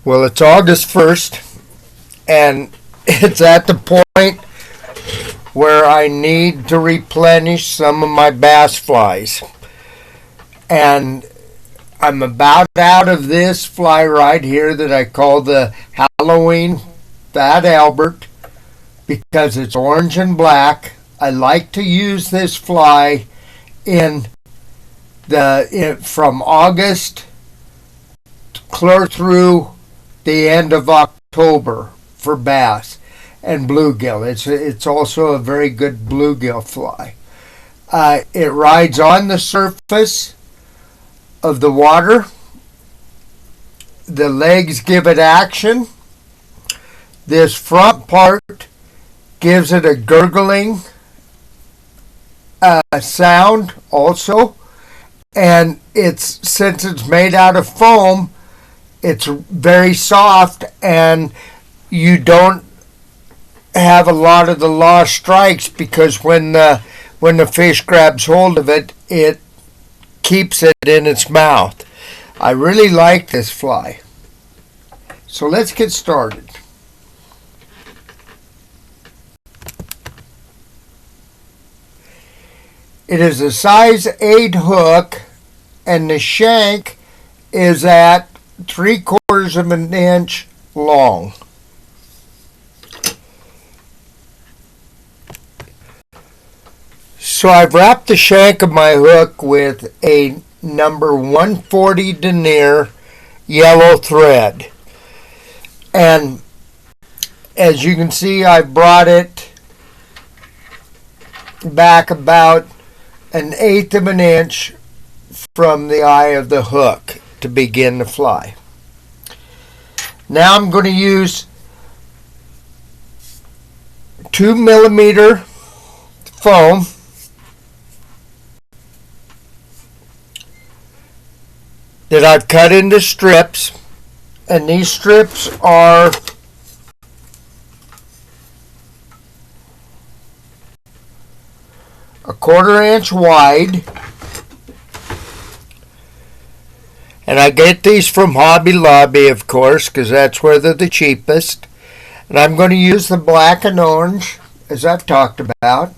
Well, it's August 1st, and it's at the point where I need to replenish some of my bass flies. And I'm about out of this fly right here that I call the Halloween Fat Albert because it's orange and black. I like to use this fly from August clear through the end of October for bass and bluegill. It's also a very good bluegill fly. It rides on the surface of the water. The legs give it action. This front part gives it a gurgling sound also. And since it's made out of foam, it's very soft, and you don't have a lot of the lost strikes because when the fish grabs hold of it, it keeps it in its mouth. I really like this fly. So let's get started. It is a size 8 hook, and the shank is at 3/4 of an inch long. So I've wrapped the shank of my hook with a number 140 denier yellow thread. And as you can see, I brought it back about 1/8 of an inch from the eye of the hook to begin the fly. Now I'm going to use 2mm foam that I've cut into strips, and these strips are a 1/4 inch wide. And I get these from Hobby Lobby, of course, because that's where they're the cheapest. And I'm going to use the black and orange, as I've talked about.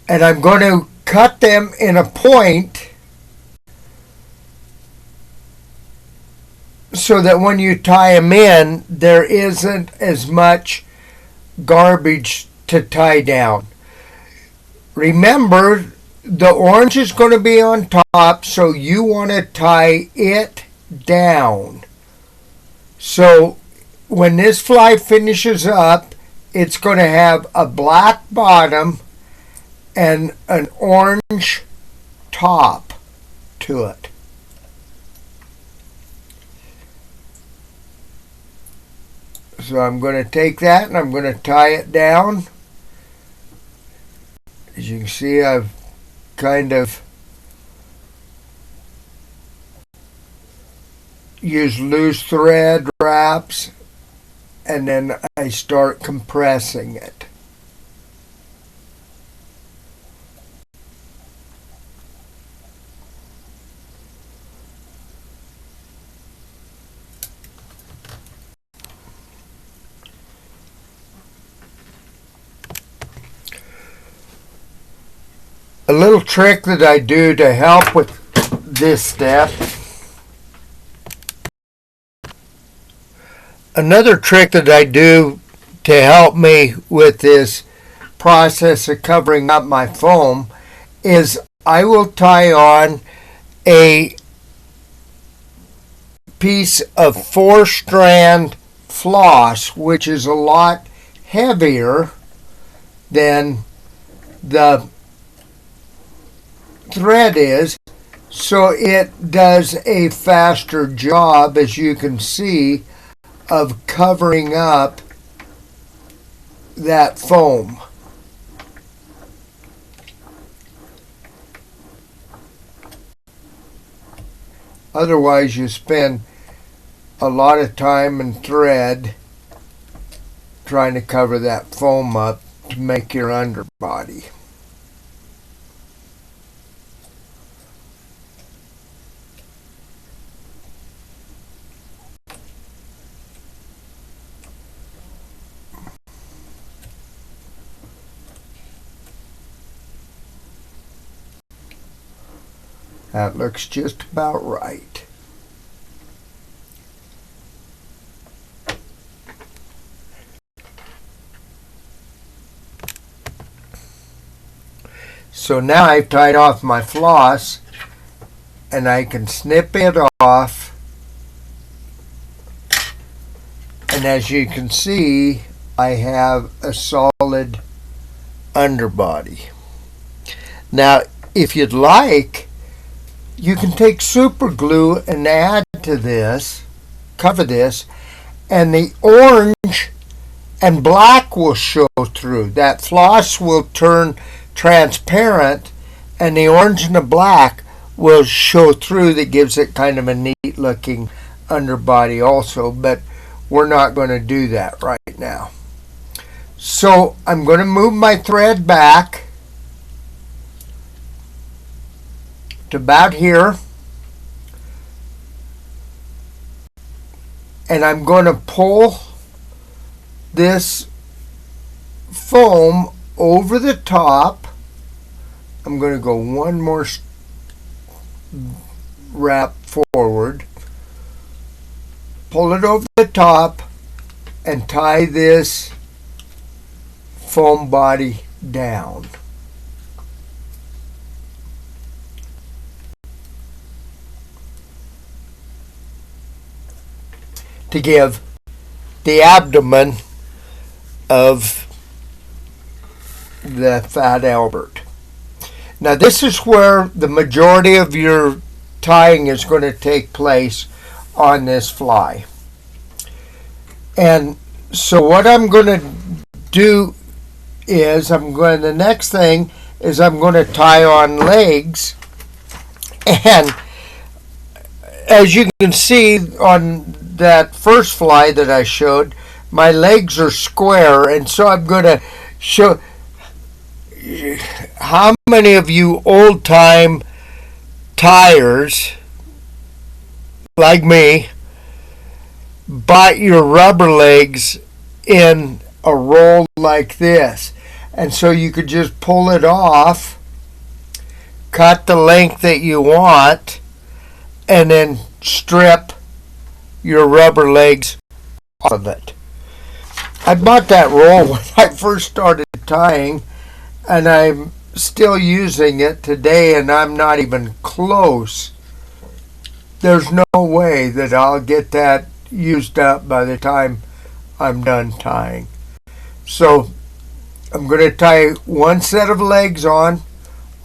And I'm going to cut them in a point so that when you tie them in, there isn't as much garbage to tie down. Remember, the orange is going to be on top, so you want to tie it down. So when this fly finishes up, it's going to have a black bottom and an orange top to it. So I'm going to take that and I'm going to tie it down. As you can see, I've kind of use loose thread wraps, and then I start compressing it. A little trick that I do to help with this step. Another trick that I do to help me with this process of covering up my foam is I will tie on a piece of 4-strand floss, which is a lot heavier than the thread is, so it does a faster job, as you can see, of covering up that foam. Otherwise, you spend a lot of time and thread trying to cover that foam up to make your underbody. That looks just about right. So now I've tied off my floss, and I can snip it off. And as you can see, I have a solid underbody. Now, if you'd like, you can take super glue and add to this, cover this, and the orange and black will show through. That floss will turn transparent, and the orange and the black will show through. That gives it kind of a neat looking underbody also, but we're not going to do that right now. So I'm going to move my thread back to about here, and I'm going to pull this foam over the top. I'm going to go one more wrap forward, pull it over the top, and tie this foam body down. To give the abdomen of the Fat Albert. Now this is where the majority of your tying is going to take place on this fly. And so what I'm going to do is the next thing is I'm going to tie on legs, and as you can see on that first fly that I showed, my legs are square, and so I'm going to show how many of you old-time tyers like me bought your rubber legs in a roll like this, and so you could just pull it off, cut the length that you want, and then strip your rubber legs off of it. I bought that roll when I first started tying, and I'm still using it today, and I'm not even close. There's no way that I'll get that used up by the time I'm done tying. So I'm going to tie one set of legs on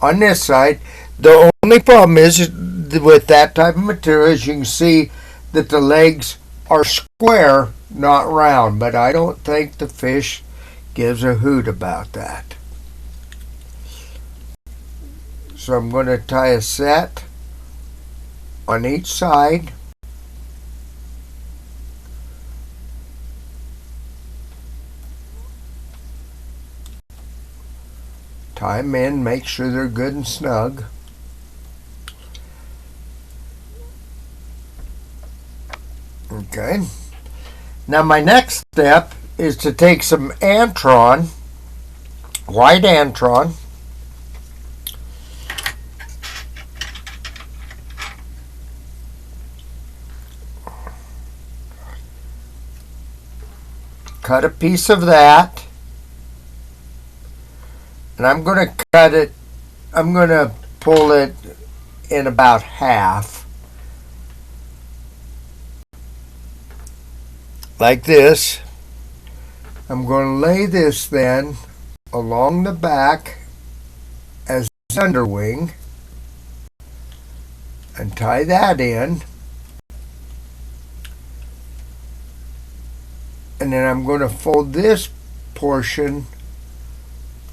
this side. The only problem is with that type of material, as you can see, that the legs are square, not round, but I don't think the fish gives a hoot about that. So I'm going to tie a set on each side. Tie them in, make sure they're good and snug. Okay. Now my next step is to take some Antron, white Antron, cut a piece of that, and I'm going to cut it, I'm going to pull it in about half, like this. I'm going to lay this then along the back as underwing and tie that in. And then I'm going to fold this portion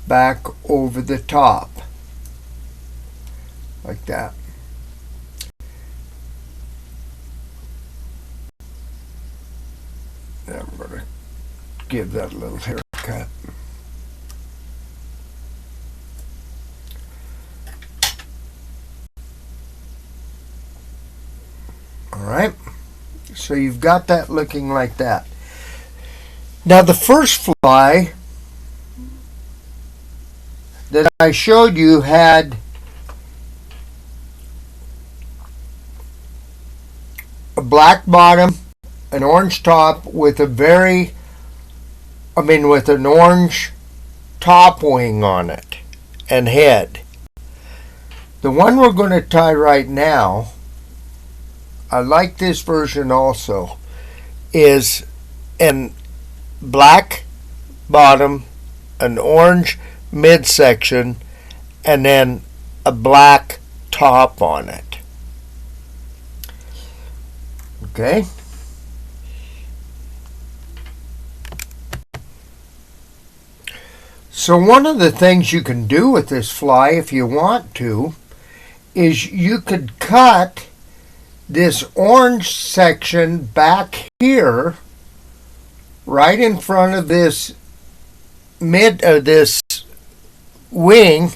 back over the top, like that. And I'm going to give that a little haircut. All right, so you've got that looking like that. Now the first fly that I showed you had a black bottom, an orange top with with an orange top wing on it and head. The one we're going to tie right now, I like this version also, is a black bottom, an orange midsection, and then a black top on it. Okay? So one of the things you can do with this fly, if you want to, is you could cut this orange section back here, right in front of this this wing,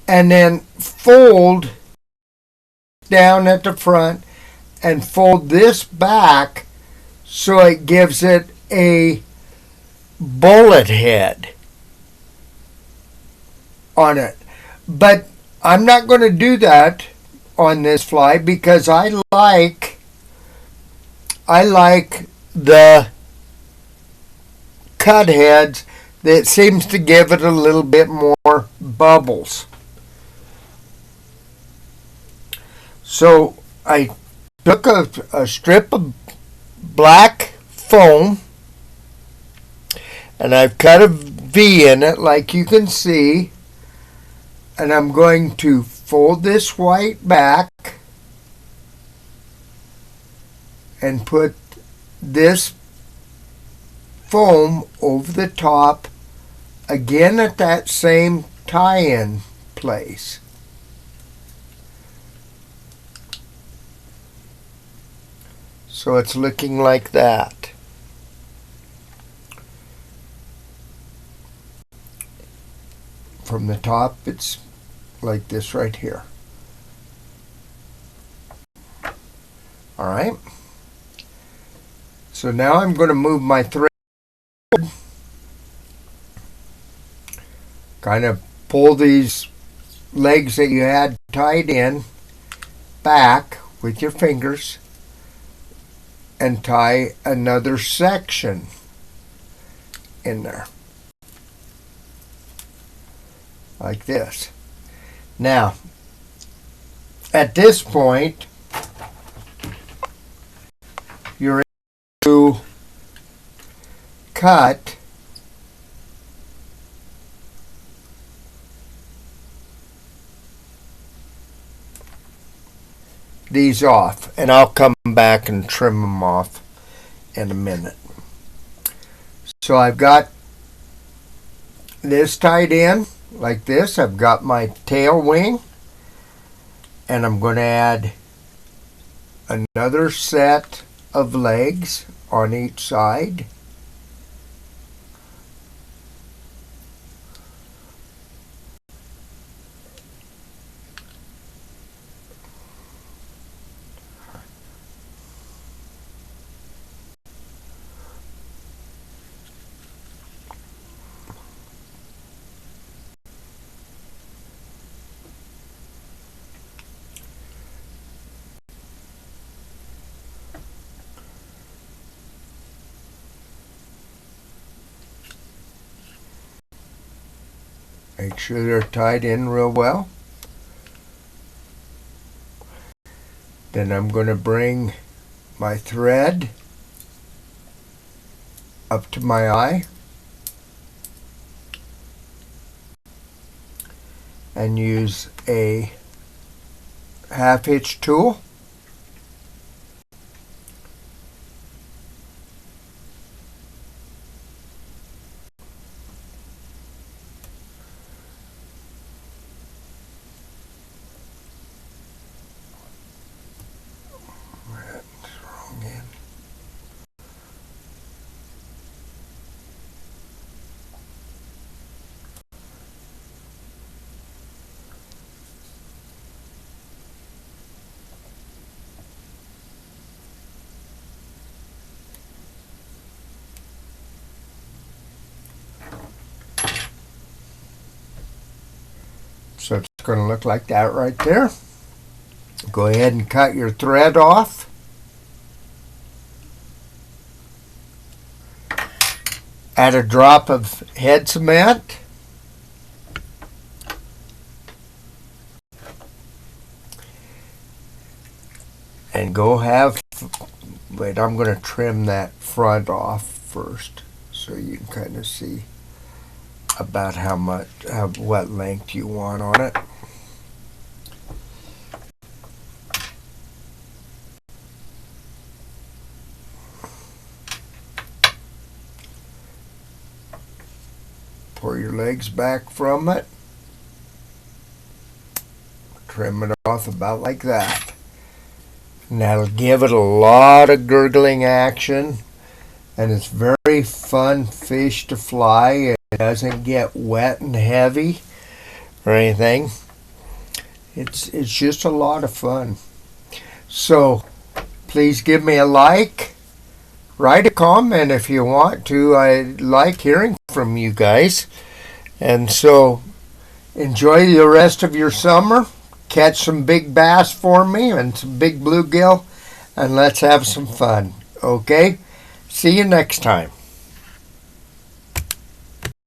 and then fold down at the front and fold this back so it gives it a bullet head on it. But I'm not going to do that on this fly because I like the cut heads that seems to give it a little bit more bubbles. So I took a strip of black foam and I've cut a V in it like you can see, and I'm going to fold this white back and put this foam over the top again at that same tie-in place. So it's looking like that. From the top, it's like this right here. All right. So now I'm going to move my thread, kind of pull these legs that you had tied in back with your fingers and tie another section in there. Like this. Now, at this point, you're able to cut these off, and I'll come back and trim them off in a minute. So I've got this tied in like this. I've got my tail wing, and I'm going to add another set of legs on each side. Make sure they're tied in real well. Then I'm going to bring my thread up to my eye and use a half hitch tool. So it's going to look like that right there. Go ahead and cut your thread off. Add a drop of head cement. And go have, wait, I'm going to trim that front off first so you can kind of see about what length you want on it. Pour your legs back from it. Trim it off about like that. And that'll give it a lot of gurgling action. And it's very fun fish to fly. It doesn't get wet and heavy or anything. It's just a lot of fun. So please give me a like. Write a comment if you want to. I like hearing from you guys. And so enjoy the rest of your summer. Catch some big bass for me and some big bluegill. And let's have some fun. Okay? See you next time.